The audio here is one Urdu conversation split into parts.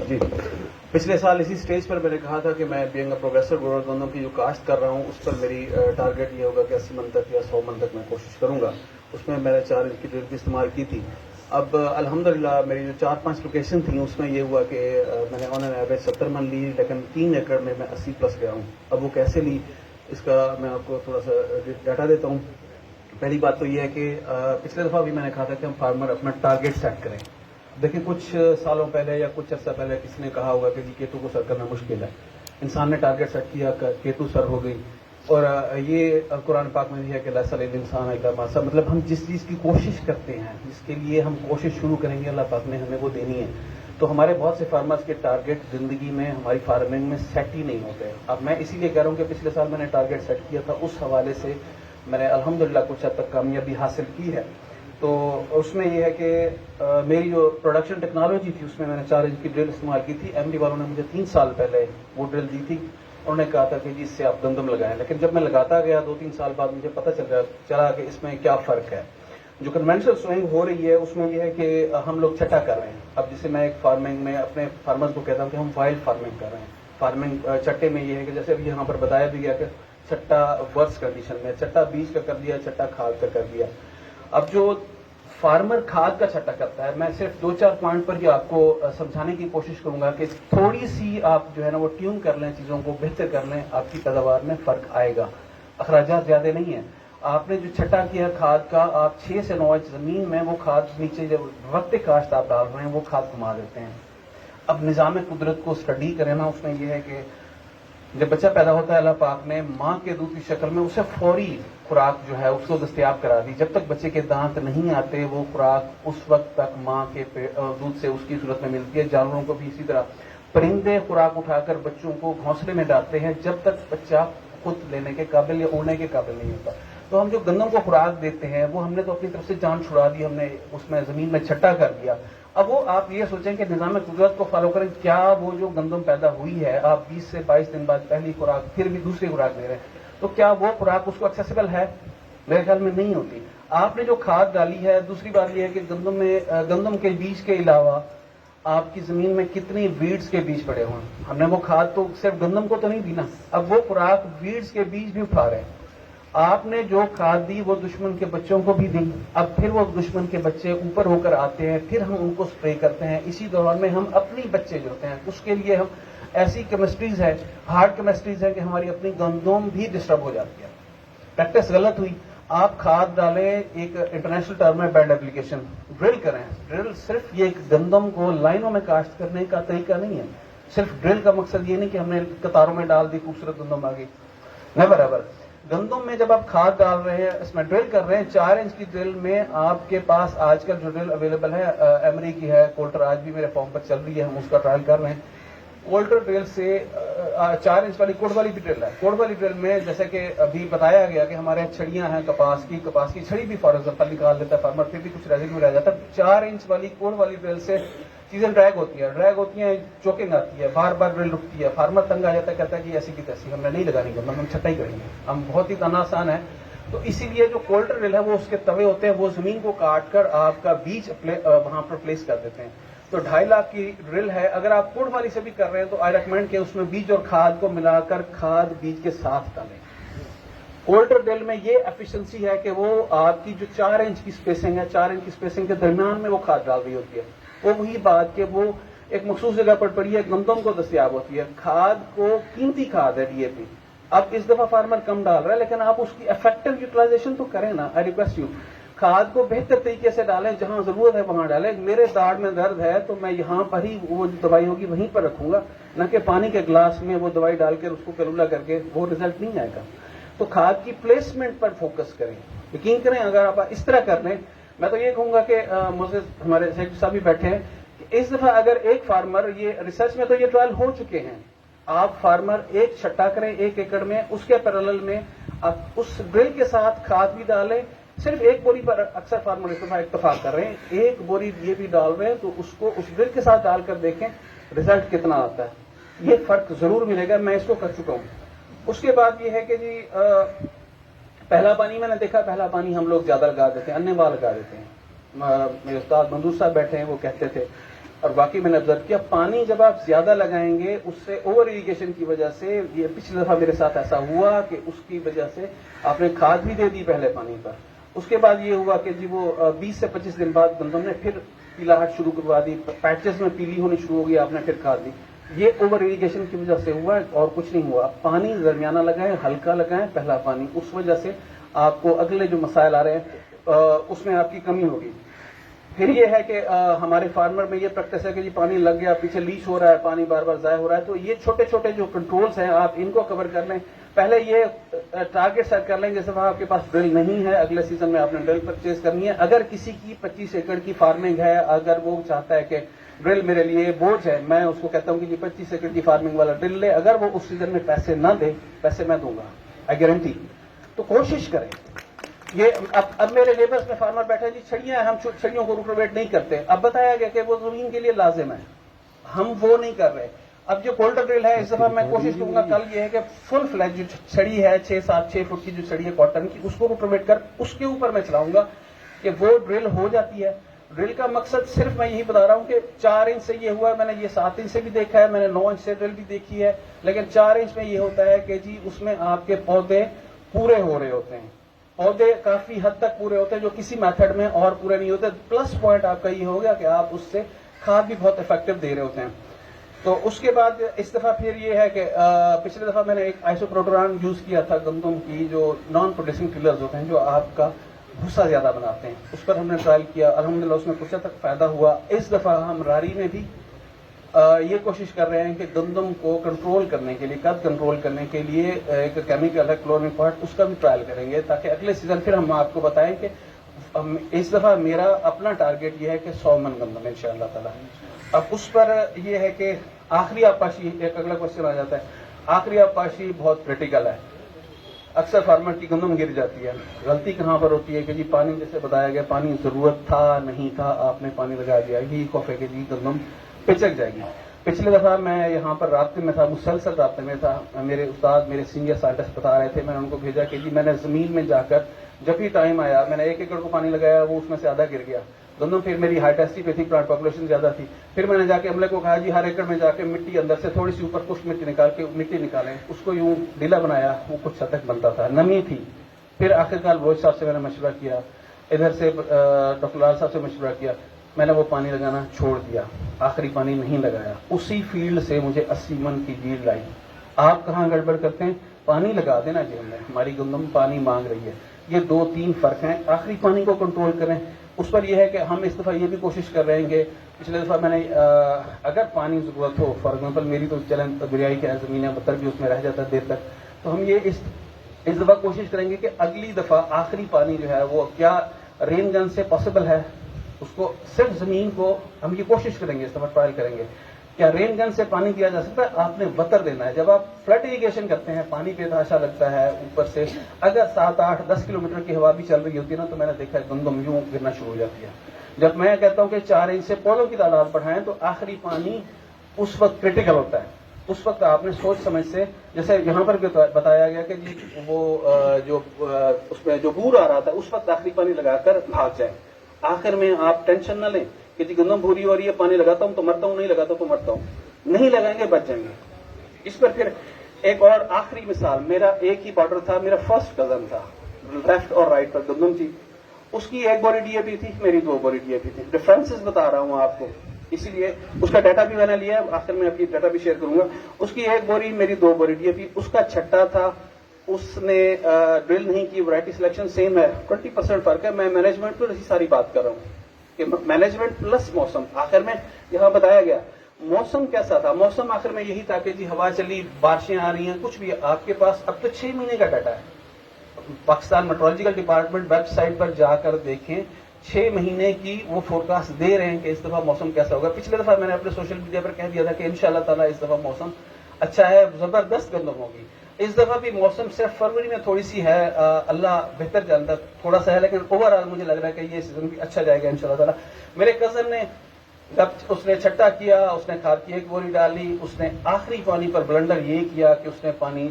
جی پچھلے سال اسی سٹیج پر میں نے کہا تھا کہ میں بینگ اے پروگریسو گروور گندم کی جو کاشت کر رہا ہوں اس پر میری ٹارگیٹ یہ ہوگا کہ 80 من تک یا 100 من تک میں کوشش کروں گا. اس میں میں نے 4 انچ کی ڈرل بھی استعمال کی تھی. اب الحمدللہ میری جو 4-5 لوکیشن تھیں اس میں یہ ہوا کہ میں نے آن این ایوریج 70 من لی, لیکن 3 ایکڑ میں 80+ گیا ہوں. اب وہ کیسے لی اس کا میں آپ کو تھوڑا سا ڈیٹا دیتا ہوں. پہلی بات تو یہ ہے کہ پچھلے دفعہ بھی میں نے کہا تھا کہ ہم فارمر اپنا ٹارگیٹ سیٹ کریں. دیکھیں کچھ سالوں پہلے یا کچھ عرصہ پہلے کسی نے کہا ہوگا کہ جی کیتو کو سر کرنا مشکل ہے. انسان نے ٹارگیٹ سیٹ کیا, کیتو سر ہو گئی. اور یہ قرآن پاک میں بھی ہے کہ لیس علی الانسان الا ما سعی, مطلب ہم جس چیز کی کوشش کرتے ہیں, جس کے لیے ہم کوشش شروع کریں گے, اللہ پاک نے ہمیں وہ دینی ہے. تو ہمارے بہت سے فارمرز کے ٹارگیٹ زندگی میں ہماری فارمنگ میں سیٹ ہی نہیں ہوتے. اب میں اسی لیے کہہ رہا ہوں کہ پچھلے سال میں نے ٹارگیٹ سیٹ کیا تھا, اس حوالے سے میں نے الحمدللہ کچھ حد تک کامیابی حاصل کی ہے. تو اس میں یہ ہے کہ میری جو پروڈکشن ٹیکنالوجی تھی اس میں نے 4 انچ کی ڈرل استعمال کی تھی. ایم ڈی والوں نے مجھے 3 سال پہلے وہ ڈرل دی تھی. انہوں نے کہا تھا کہ جی اس سے آپ گندم لگائیں, لیکن جب میں لگاتا گیا 2-3 سال بعد مجھے پتہ چلا کہ اس میں کیا فرق ہے. جو کنونشنل سوئنگ ہو رہی ہے اس میں یہ ہے کہ ہم لوگ چھٹا کر رہے ہیں. اب جسے میں ایک فارمنگ میں اپنے فارمرز کو کہتا ہوں کہ ہم وائلڈ فارمنگ کر رہے ہیں. فارمنگ چھٹے میں یہ ہے کہ جیسے ابھی یہاں پر بتایا بھی گیا کہ چھٹا ورس کنڈیشن میں, چھٹا بیج کا کر دیا, چھٹا کھاد کا کر دیا. اب جو فارمر کھاد کا چھٹا کرتا ہے, میں صرف 2-4 پوائنٹ پر ہی آپ کو سمجھانے کی کوشش کروں گا کہ تھوڑی سی آپ جو ہے نا وہ ٹیون کر لیں, چیزوں کو بہتر کر لیں, آپ کی پیداوار میں فرق آئے گا. اخراجات زیادہ نہیں ہیں. آپ نے جو چھٹا کیا کھاد کا, آپ 6 سے 9 انچ زمین میں وہ کھاد نیچے جب وقت کاشت آپ ڈال رہے ہیں وہ کھاد گھما دیتے ہیں. اب نظام قدرت کو اسٹڈی کریں نا, اس میں یہ ہے کہ جب بچہ پیدا ہوتا ہے اللہ پاک نے ماں کے دودھ کی شکل میں اسے فوری خوراک جو ہے اس کو دستیاب کرا دی. جب تک بچے کے دانت نہیں آتے وہ خوراک اس وقت تک ماں کے دودھ سے اس کی صورت میں ملتی ہے. جانوروں کو بھی اسی طرح. پرندے خوراک اٹھا کر بچوں کو گھونسلے میں ڈالتے ہیں جب تک بچہ خود لینے کے قابل یا اڑنے کے قابل نہیں ہوتا. تو ہم جو گندم کو خوراک دیتے ہیں وہ ہم نے تو اپنی طرف سے جان چھڑا دی, ہم نے اس میں زمین میں چھٹا کر دیا. اب وہ آپ یہ سوچیں کہ نظام قدرت کو فالو کریں, کیا وہ جو گندم پیدا ہوئی ہے آپ 20 سے 22 دن بعد پہلی خوراک پھر بھی دوسری خوراک دے رہے ہیں, تو کیا وہ خوراک اس کو ایکسیسیبل ہے؟ میرے خیال میں نہیں ہوتی. آپ نے جو کھاد ڈالی ہے, دوسری بات یہ ہے کہ گندم کے بیج کے علاوہ آپ کی زمین میں کتنی ویڈز کے بیج پڑے ہوئے ہیں. ہم نے وہ کھاد تو صرف گندم کو تو نہیں دی نا, اب وہ خوراک ویڈز کے بیج بھی اٹھا رہے ہیں. آپ نے جو کھاد دی وہ دشمن کے بچوں کو بھی دی, اب پھر وہ دشمن کے بچے اوپر ہو کر آتے ہیں, پھر ہم ان کو اسپرے کرتے ہیں. اسی دوران میں ہم اپنی بچے جو ہوتے ہیں اس کے لیے ہم ایسی کیمسٹریز ہے, ہارڈ کیمسٹریز ہے کہ ہماری اپنی گندم بھی ڈسٹرب ہو جاتی ہے. پریکٹس غلط ہوئی. آپ کھاد ڈالیں, ایک انٹرنیشنل ٹرم ہے بینڈ اپلیکیشن, ڈرل کریں. ڈرل صرف یہ گندم کو لائنوں میں کاشت کرنے کا طریقہ نہیں ہے. صرف ڈرل کا مقصد یہ نہیں کہ ہم نے قطاروں میں ڈال دی خوبصورت گندم آ گئی, نیور ایور. گندم میں جب آپ کھاد ڈال رہے ہیں, اس میں ڈرل کر رہے ہیں, 4 انچ کی ڈرل میں آپ کے پاس آج کل جو ڈرل اویلیبل ہے ایمری کی ہے, کولٹر آج بھی میرے فارم پر چل رہی ہے, ہم اس کا ٹرائل کر رہے ہیں. کولٹر ڈرل سے 4 انچ والی کوڈ والی بھی ڈرل ہے. کوڈ والی ڈرل میں جیسے کہ ابھی بتایا گیا کہ ہمارے چھڑیاں ہیں کپاس کی چھڑی بھی فار ایگزامپل نکال لیتا ہے فارمر, پھر بھی کچھ ریزیڈیو رہ جاتا ہے. 4 انچ والی کوڈ والی ڈرل سے چیزیں ڈریگ ہوتی ہیں, چوکنگ آتی ہے, بار بار ڈرل رکتی ہے, فارمر تنگ آ جاتا ہے, کہتا ہے کہ ایسی کی تیسی ہم نے نہیں لگانی گندم, ہم چھٹا ہی کریں گے, ہم بہت ہی تنا آسان ہے. تو اسی لیے جو کولٹر ڈرل ہے وہ اس کے توے ہوتے ہیں, وہ زمین کو کاٹ کر آپ کا بیج وہاں پر پلیس کر دیتے ہیں. تو 2.5 لاکھ کی ڈرل ہے. اگر آپ کوڈ والی سے بھی کر رہے ہیں تو آئی ریکمینڈ کہ اس میں بیج اور کھاد کو ملا کر کھاد بیج کے ساتھ ڈالیں. کولٹر ڈرل میں یہ ایفیشنسی ہے کہ وہ آپ کی جو 4 انچ کی اسپیسنگ ہے, 4 انچ کی اسپیسنگ کے درمیان میں وہ کھاد ڈال رہی ہوتی ہے. وہ وہی بات کہ وہ ایک مخصوص جگہ پر پڑی ہے, گندم کو دستیاب ہوتی ہے. کھاد کو قیمتی کھاد ہے ڈی اے پی. اب اس دفعہ فارمر کم ڈال رہا ہے لیکن آپ اس کی افیکٹو یوٹیلائزیشن تو کریں نا. آئی ریکویسٹ یو, کھاد کو بہتر طریقے سے ڈالیں, جہاں ضرورت ہے وہاں ڈالیں. میرے داڑھ میں درد ہے تو میں یہاں پر ہی وہ جو دوائی ہوگی وہیں پر رکھوں گا, نہ کہ پانی کے گلاس میں وہ دوائی ڈال کر اس کو کلولا کر کے, وہ رزلٹ نہیں آئے گا. تو کھاد کی پلیسمنٹ پر فوکس کریں. یقین کریں اگر آپ اس طرح کر لیں, میں تو یہ کہوں گا کہ مجھے ہمارے سیکٹری صاحب بھی بیٹھے ہیں, کہ اس دفعہ اگر ایک فارمر, یہ ریسرچ میں تو یہ ٹرائل ہو چکے ہیں, آپ فارمر ایک چھٹا کریں 1 ایکڑ میں, اس کے پیرالل میں آپ اس ڈرل کے ساتھ کھاد بھی ڈالیں. صرف 1 بوری پر اکثر فارمر اس دفعہ اتفاق کر رہے ہیں, 1 بوری یہ بھی ڈال رہے ہیں, تو اس کو اس ڈرل کے ساتھ ڈال کر دیکھیں رزلٹ کتنا آتا ہے. یہ فرق ضرور ملے گا, میں اس کو کر چکا ہوں. اس کے بعد یہ ہے کہ جی پہلا پانی میں نے دیکھا, پہلا پانی ہم لوگ زیادہ لگا دیتے ہیں, اننے وال لگا دیتے ہیں. میرے استاد منظور صاحب بیٹھے ہیں, وہ کہتے تھے اور واقعی میں نے آبزرو کیا پانی جب آپ زیادہ لگائیں گے اس سے اوور اریگیشن کی وجہ سے، یہ پچھلی دفعہ میرے ساتھ ایسا ہوا کہ اس کی وجہ سے آپ نے کھاد بھی دے دی پہلے پانی پر، اس کے بعد یہ ہوا کہ جی وہ 20 سے 25 دن بعد گندم نے پھر پیلاہٹ شروع کروا دی، پیچز میں پیلی ہونی شروع ہو گئی، آپ نے پھر کھاد دی. یہ اوور اریگیشن کی وجہ سے ہوا ہے اور کچھ نہیں ہوا. پانی درمیانہ لگائیں، ہلکا لگائیں پہلا پانی، اس وجہ سے آپ کو اگلے جو مسائل آ رہے ہیں اس میں آپ کی کمی ہوگی. پھر یہ ہے کہ ہمارے فارمر میں یہ پریکٹس ہے کہ جی پانی لگ گیا، پیچھے لیچ ہو رہا ہے، پانی بار بار ضائع ہو رہا ہے، تو یہ چھوٹے چھوٹے جو کنٹرولز ہیں آپ ان کو کور کر لیں. پہلے یہ ٹارگیٹ سیٹ کر لیں، جیسے وہاں آپ کے پاس ڈرل نہیں ہے، اگلے سیزن میں آپ نے ڈرل پرچیز کرنی ہے. اگر کسی کی 25 ایکڑ کی فارمنگ ہے، اگر وہ چاہتا ہے کہ ڈرل میرے لیے بوجھ ہے، میں اس کو کہتا ہوں کہ جی 25 ایکڑ کی فارمنگ والا ڈرل لے. اگر وہ اس سیزن میں پیسے نہ دے، پیسے میں دوں گا، آئی گارنٹی. تو کوشش کریں. یہ اب میرے لیبرز میں فارمر بیٹھے جی چھڑیاں ہیں، ہم چھڑیوں کو روٹوویٹ نہیں کرتے. اب بتایا گیا کہ وہ زمین کے لیے لازم ہے، ہم وہ نہیں کر رہے. اب جو کولٹر ڈرل ہے اس دفعہ میں کوشش کروں گا کل یہ ہے کہ فل فلیج جو چھڑی ہے 6 فٹ کی جو چھڑی ہے کاٹن کی، اس کو روٹوویٹ کر اس کے اوپر میں چلاؤں گا کہ وہ ڈرل ہو جاتی ہے. ڈرل کا مقصد صرف میں یہی بتا رہا ہوں کہ 4 انچ سے یہ ہوا ہے، میں نے یہ 7 انچ سے بھی دیکھا ہے، میں نے 9 انچ سے ڈرل بھی دیکھی ہے، لیکن 4 انچ میں یہ ہوتا ہے کہ جی اس میں آپ کے پودے پورے ہو رہے ہوتے ہیں، پودے کافی حد تک پورے ہوتے ہیں جو کسی میتھڈ میں اور پورے نہیں ہوتے. پلس پوائنٹ آپ کا یہ ہوگا کہ آپ اس سے کھاد بھی بہت افیکٹو دے رہے ہوتے ہیں. تو اس کے بعد اس دفعہ پھر یہ ہے کہ پچھلے دفعہ میں نے ایک آئسوپروٹران یوز کیا تھا گندم کی، جو نان پروڈیوسنگ ٹلرز ہوتے ہیں جو آپ کا بھوسا زیادہ بناتے ہیں، اس پر ہم نے ٹرائل کیا، الحمدللہ اس میں کچھ حد تک فائدہ ہوا. اس دفعہ ہم راری میں بھی یہ کوشش کر رہے ہیں کہ گندم کو کنٹرول کرنے کے لیے، قد کنٹرول کرنے کے لیے ایک کیمیکل ہے کلورنیپاٹ، اس کا بھی ٹرائل کریں گے تاکہ اگلے سیزن پھر ہم آپ کو بتائیں کہ اس دفعہ میرا اپنا ٹارگیٹ یہ ہے کہ 100 من گندم ان شاء اللہ تعالیٰ. اب اس پر یہ ہے کہ آخری آبپاشی، ایک اگلا کوشچن آ جاتا ہے. آخری آبپاشی بہت کریٹیکل ہے. اکثر فارمر کی گندم گر جاتی ہے. غلطی کہاں پر ہوتی ہے کہ جی پانی جیسے بتایا گیا، پانی ضرورت تھا نہیں تھا، آپ نے پانی لگا دیا، یہی خوف ہے کہ جی گندم پچک جائے گی. پچھلے دفعہ میں یہاں پر رابطے میں تھا، مسلسل رابطے میں تھا، میرے استاد میرے سینئر سائنٹسٹ بتا رہے تھے، میں نے ان کو بھیجا کہ جی میں نے زمین میں جا کر جب بھی ٹائم آیا میں نے 1 ایکڑ کو پانی لگایا، وہ اس میں سے آدھا گر گیا. گندم پھر میری ہائی ٹیسٹی پہ تھی، پلانٹ پاپولیشن زیادہ تھی. پھر میں نے جا کے عملے کو کہا جی ہر ایکڑ میں جا کے مٹی اندر سے تھوڑی سی اوپر کچھ مٹی نکال کے مٹی نکالیں، اس کو یوں ڈھیلا بنایا، وہ کچھ حد تک بنتا تھا، نمی تھی. پھر آخرکار بوجھ صاحب سے میں نے مشورہ کیا، ادھر سے ڈاکٹر لال صاحب سے مشورہ کیا، میں نے وہ پانی لگانا چھوڑ دیا، آخری پانی نہیں لگایا. اسی فیلڈ سے مجھے 80 من کی جیل لائی. آپ کہاں گڑبڑ کرتے ہیں؟ پانی لگا دینا جی، ہم نے ہماری گندم پانی مانگ رہی ہے. یہ 2-3 فرق ہیں. آخری پانی کو کنٹرول کریں. اس پر یہ ہے کہ ہم اس دفعہ یہ بھی کوشش کر رہے ہیں کہ پچھلے دفعہ میں نے اگر پانی ضرورت ہو، فار ایگزامپل میری تو چلن دریائی کی زمین ہے، بتر بھی اس میں رہ جاتا ہے دیر تک، تو ہم یہ اس دفعہ کوشش کریں گے کہ اگلی دفعہ آخری پانی جو ہے وہ کیا رین گن سے پاسبل ہے، اس کو صرف زمین کو ہم یہ کوشش کریں گے، اس دفعہ ٹرائل کریں گے کیا رین گن سے پانی دیا جا سکتا ہے. آپ نے وتر دینا ہے. جب آپ فلڈ اریگیشن کرتے ہیں پانی پہ تاشا لگتا ہے اوپر سے، اگر 7-8-10 کلومیٹر کی ہوا بھی چل رہی ہوتی ہے نا، تو میں نے دیکھا ہے گندم یوں گرنا شروع ہو جاتی ہے. جب میں کہتا ہوں کہ 4 انچ سے پودوں کی تعداد بڑھائیں تو آخری پانی اس وقت کریٹیکل ہوتا ہے. اس وقت آپ نے سوچ سمجھ سے، جیسے یہاں پر بھی بتایا گیا کہ جی وہ جو اس میں جو بور آ رہا تھا اس وقت آخری پانی لگا کر بھاگ جائے. آخر میں آپ ٹینشن نہ لیں کہ جی گندم بھوری ہو رہی ہے، پانی لگاتا ہوں تو مرتا ہوں، نہیں لگاتا تو مرتا ہوں. نہیں لگائیں گے بچ جائیں گے. اس پر پھر ایک اور آخری مثال، میرا ایک ہی بارڈر تھا، میرا فرسٹ کزن تھا، لیفٹ اور رائٹ پر گندم تھی. اس کی 1 بوری ڈی اے پی تھی، میری 2 بوری ڈی اے پی تھی. ڈفرینسز بتا رہا ہوں آپ کو، اسی لیے اس کا ڈیٹا بھی میں نے لیا ہے، آخر میں آپ کی ڈیٹا بھی شیئر کروں گا. اس کی 1 بوری، میری 2 بوری ڈی اے پی. اس کا چھٹا تھا، اس نے ڈرل نہیں کی، ورائٹی سلیکشن سیم ہے، 20% فرق ہے. میں مینجمنٹ پر اسی ساری بات کر رہا ہوں کہ مینجمنٹ پلس موسم. آخر میں یہاں بتایا گیا موسم کیسا تھا. موسم آخر میں یہی تھا کہ جی ہوا چلی، بارشیں آ رہی ہیں، کچھ بھی. آپ کے پاس اب تو 6 مہینے کا ڈیٹا ہے. Pakistan meteorological department website پر جا کر دیکھیں، 6 مہینے کی وہ فورکاسٹ دے رہے ہیں کہ اس دفعہ موسم کیسا ہوگا. پچھلے دفعہ میں نے اپنے سوشل میڈیا پر کہہ دیا تھا کہ انشاءاللہ تعالیٰ اس دفعہ موسم اچھا ہے، زبردست گندم ہوگی. اس دفعہ بھی موسم صرف فروری میں تھوڑی سی ہے، اللہ بہتر جانتا ہے، تھوڑا سا ہے، لیکن اوور آل مجھے لگ رہا ہے کہ یہ سیزن بھی اچھا جائے گا انشاءاللہ تعالیٰ. میرے کزن نے جب اس نے چھٹا کیا، اس نے کھاد کی 1 بوری ڈالی، اس نے آخری پانی پر بلنڈر یہ کیا کہ اس نے پانی،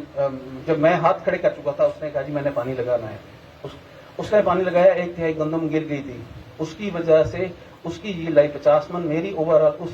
جب میں ہاتھ کھڑے کر چکا تھا، اس نے کہا جی میں نے پانی لگانا ہے. اس نے پانی لگایا، 1/3 گندم گر گئی تھی. اس کی وجہ سے اس کی یہ لائی 50 من، میری اوور آل اس